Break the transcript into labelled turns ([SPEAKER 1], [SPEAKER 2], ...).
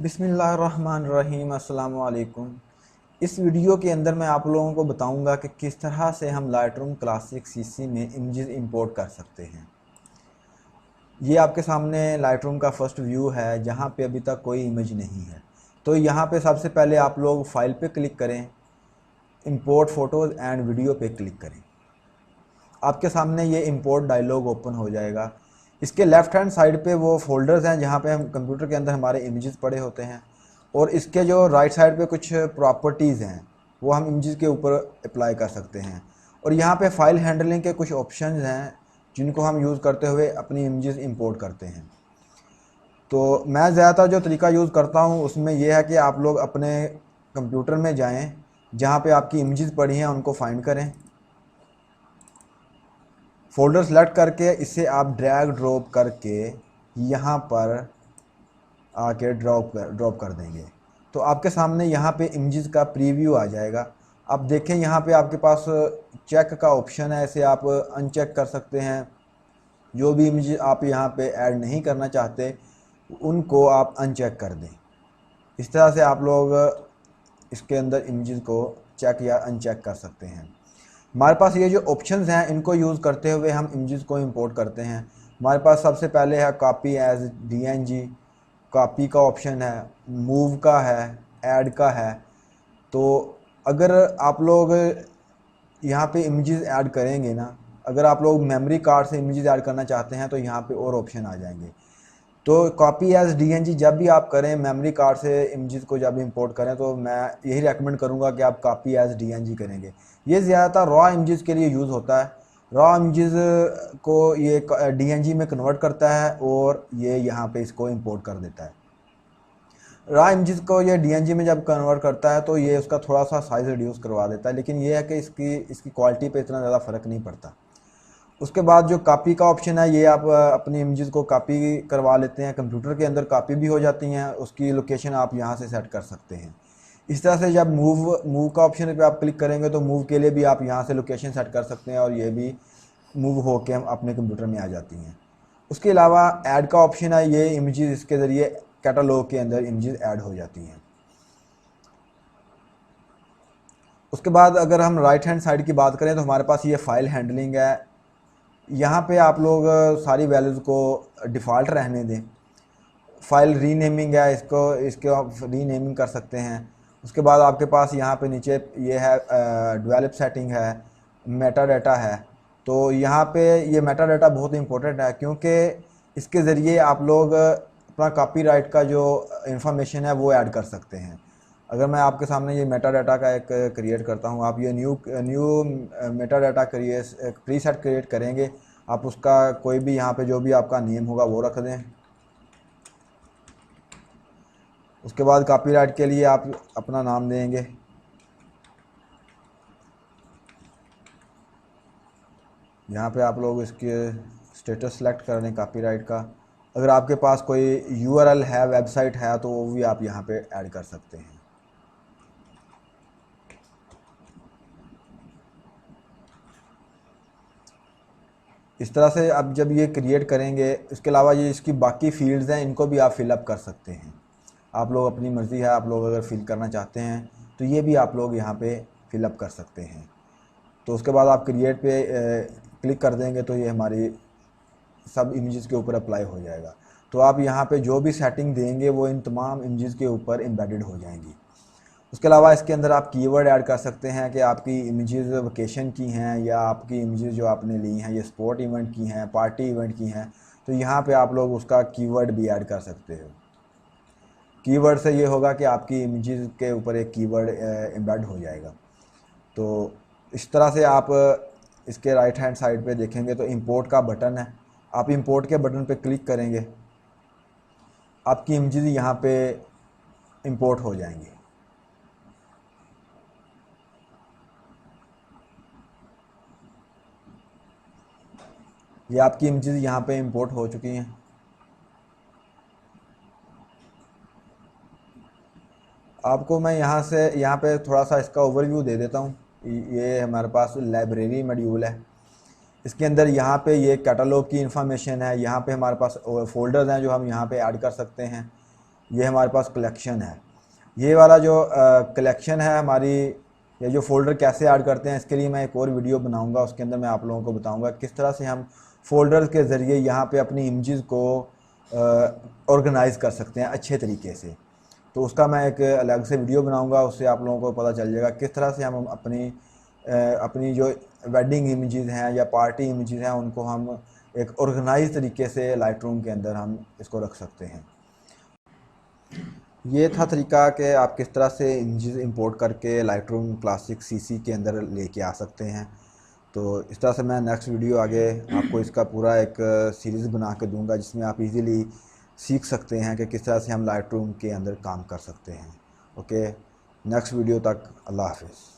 [SPEAKER 1] बिस्मिल्लाहिर्रहमानिर्रहीम अस्सलाम वालेकुम। इस वीडियो के अंदर मैं आप लोगों को बताऊंगा कि किस तरह से हम लाइटरूम क्लासिक सीसी में इमेजेस इंपोर्ट कर सकते हैं। ये आपके सामने लाइटरूम का फर्स्ट व्यू है जहाँ पे अभी तक कोई इमेज नहीं है। तो यहाँ पे सबसे पहले आप लोग फाइल पे क्लिक करें, इंपोर्ट फ़ोटोज़ एंड वीडियो पे क्लिक करें। आपके सामने ये इंपोर्ट डायलॉग ओपन हो जाएगा। इसके लेफ़्ट हैंड साइड पे वो फोल्डर्स हैं जहाँ पे हम कंप्यूटर के अंदर हमारे इमेजेस पड़े होते हैं, और इसके जो राइट साइड पे कुछ प्रॉपर्टीज़ हैं वो हम इमेजेस के ऊपर अप्लाई कर सकते हैं। और यहाँ पे फाइल हैंडलिंग के कुछ ऑप्शंस हैं जिनको हम यूज़ करते हुए अपनी इमेजेस इंपोर्ट करते हैं। तो मैं ज़्यादातर जो तरीका यूज़ करता हूँ उसमें यह है कि आप लोग अपने कंप्यूटर में जाएँ, जहाँ पे आपकी इमेजेस पड़ी हैं उनको फाइंड करें, फोल्डर सेलेक्ट करके इसे आप ड्रैग ड्रॉप करके यहाँ पर आके ड्रॉप कर देंगे तो आपके सामने यहाँ पे इमेजेस का प्रीव्यू आ जाएगा। आप देखें यहाँ पे आपके पास चेक का ऑप्शन है, इसे आप अनचेक कर सकते हैं। जो भी इमेज आप यहाँ पे ऐड नहीं करना चाहते उनको आप अनचेक कर दें। इस तरह से आप लोग इसके अंदर इमेजेस को चेक या अनचेक कर सकते हैं। हमारे पास ये जो ऑप्शंस हैं इनको यूज़ करते हुए हम इमेजेस को इंपोर्ट करते हैं। हमारे पास सबसे पहले है कॉपी एज डीएनजी, कॉपी का ऑप्शन है, मूव का है, ऐड का है। तो अगर आप लोग यहाँ पे इमेजेस ऐड करेंगे ना, अगर आप लोग मेमोरी कार्ड से इमेजेस ऐड करना चाहते हैं तो यहाँ पे और ऑप्शन आ जाएंगे। तो कॉपी एज डीएनजी जब भी आप करें, मेमोरी कार्ड से इमेजेस को जब इंपोर्ट करें, तो मैं यही रेकमेंड करूँगा कि आप कॉपी एज डीएनजी करेंगे। ये ज़्यादातर रॉ इमेजेस के लिए यूज़ होता है। रॉ इमेजेस को ये डीएनजी में कन्वर्ट करता है और ये यहाँ पे इसको इंपोर्ट कर देता है। रॉ इमेजेस को ये डीएनजी में जब कन्वर्ट करता है तो ये उसका थोड़ा सा साइज़ रिड्यूस करवा देता है, लेकिन ये है कि इसकी क्वालिटी पे इतना ज़्यादा फ़र्क नहीं पड़ता। उसके बाद जो कॉपी का ऑप्शन है, ये आप अपनी इमेजेस को कॉपी करवा लेते हैं, कंप्यूटर के अंदर कॉपी भी हो जाती हैं, उसकी लोकेशन आप यहाँ से सेट कर सकते हैं। इस तरह से जब मूव का ऑप्शन पे आप क्लिक करेंगे तो मूव के लिए भी आप यहाँ से लोकेशन सेट कर सकते हैं और ये भी मूव हो के हम अपने कंप्यूटर में आ जाती हैं। उसके अलावा ऐड का ऑप्शन है, ये इमेजेस इसके ज़रिए कैटलॉग के अंदर इमेजेस ऐड हो जाती हैं। उसके बाद अगर हम राइट हैंड साइड की बात करें तो हमारे पास ये फाइल हैंडलिंग है। यहाँ पे आप लोग सारी वैल्यूज़ को डिफ़ॉल्ट रहने दें। फाइल रीनेमिंग है, इसके आप रीनेमिंग कर सकते हैं। उसके बाद आपके पास यहाँ पे नीचे ये है डेवलप सेटिंग है, मेटा डाटा है। तो यहाँ पे ये मेटा डाटा बहुत इंपॉर्टेंट है क्योंकि इसके ज़रिए आप लोग अपना कॉपीराइट का जो इंफॉर्मेशन है वो ऐड कर सकते हैं। अगर मैं आपके सामने ये मेटा डाटा का एक क्रिएट करता हूँ, आप ये new Meta data preset create करेंगे, आप उसका कोई भी यहाँ पे जो भी आपका नेम होगा वो रख दें। उसके बाद कॉपीराइट के लिए आप अपना नाम देंगे। यहाँ पे आप लोग इसके स्टेटस सेलेक्ट कर लें कॉपीराइट का। अगर आपके पास कोई यूआरएल है, वेबसाइट है, तो वो भी आप यहाँ पे ऐड कर सकते हैं। इस तरह से अब जब ये क्रिएट करेंगे, इसके अलावा ये इसकी बाकी फील्ड्स हैं, इनको भी आप फिलअप कर सकते हैं। आप लोग अपनी मर्ज़ी है, आप लोग अगर फिल करना चाहते हैं तो ये भी आप लोग यहाँ पे फिलअप कर सकते हैं। तो उसके बाद आप क्रिएट पे क्लिक कर देंगे तो ये हमारी सब इमेजेस के ऊपर अप्लाई हो जाएगा। तो आप यहाँ पे जो भी सेटिंग देंगे वो इन तमाम इमेजेस के ऊपर एम्बेडेड हो जाएंगी। उसके अलावा इसके अंदर आप कीवर्ड ऐड कर सकते हैं कि आपकी इमेजेस वेकेशन की हैं या आपकी इमेजेस जो आपने ली हैं ये स्पोर्ट इवेंट की हैं, पार्टी इवेंट की हैं। तो यहाँ पे आप लोग उसका कीवर्ड भी ऐड कर सकते हो। कीवर्ड से ये होगा कि आपकी इमेजेस के ऊपर एक कीवर्ड एम्बेड हो जाएगा। तो इस तरह से आप इसके राइट हैंड साइड पे देखेंगे तो इंपोर्ट का बटन है। आप इंपोर्ट के बटन पे क्लिक करेंगे, आपकी इमेजेस यहाँ पे इंपोर्ट हो जाएंगी। ये आपकी इमेजेस यहाँ पे इंपोर्ट हो चुकी हैं। आपको मैं यहाँ पे थोड़ा सा इसका ओवरव्यू दे देता हूँ। ये हमारे पास लाइब्रेरी मॉड्यूल है। इसके अंदर यहाँ पे ये कैटलॉग की इंफॉर्मेशन है, यहाँ पे हमारे पास फोल्डर्स हैं जो हम यहाँ पे ऐड कर सकते हैं। ये हमारे पास कलेक्शन है। ये वाला जो कलेक्शन है हमारी, ये जो फ़ोल्डर कैसे ऐड करते हैं, इसके लिए मैं एक और वीडियो बनाऊंगा। उसके अंदर मैं आप लोगों को बताऊंगा किस तरह से हम फ़ोल्डर्स के ज़रिए यहाँ पे अपनी इमेजेस को ऑर्गेनाइज़ कर सकते हैं अच्छे तरीके से। तो उसका मैं एक अलग से वीडियो बनाऊंगा, उससे आप लोगों को पता चल जाएगा किस तरह से हम अपनी जो वेडिंग इमेजेस हैं या पार्टी इमेजेस हैं उनको हम एक ऑर्गेनाइज तरीके से लाइटरूम के अंदर हम इसको रख सकते हैं। ये था तरीका कि आप किस तरह से इमेजेस इंपोर्ट करके लाइटरूम क्लासिक सीसी के अंदर लेके आ सकते हैं। तो इस तरह से मैं नेक्स्ट वीडियो आगे आपको इसका पूरा एक सीरीज़ बना के दूंगा, जिसमें आप इजीली सीख सकते हैं कि किस तरह से हम लाइटरूम के अंदर काम कर सकते हैं। ओके, नेक्स्ट वीडियो तक अल्लाह हाफिज़।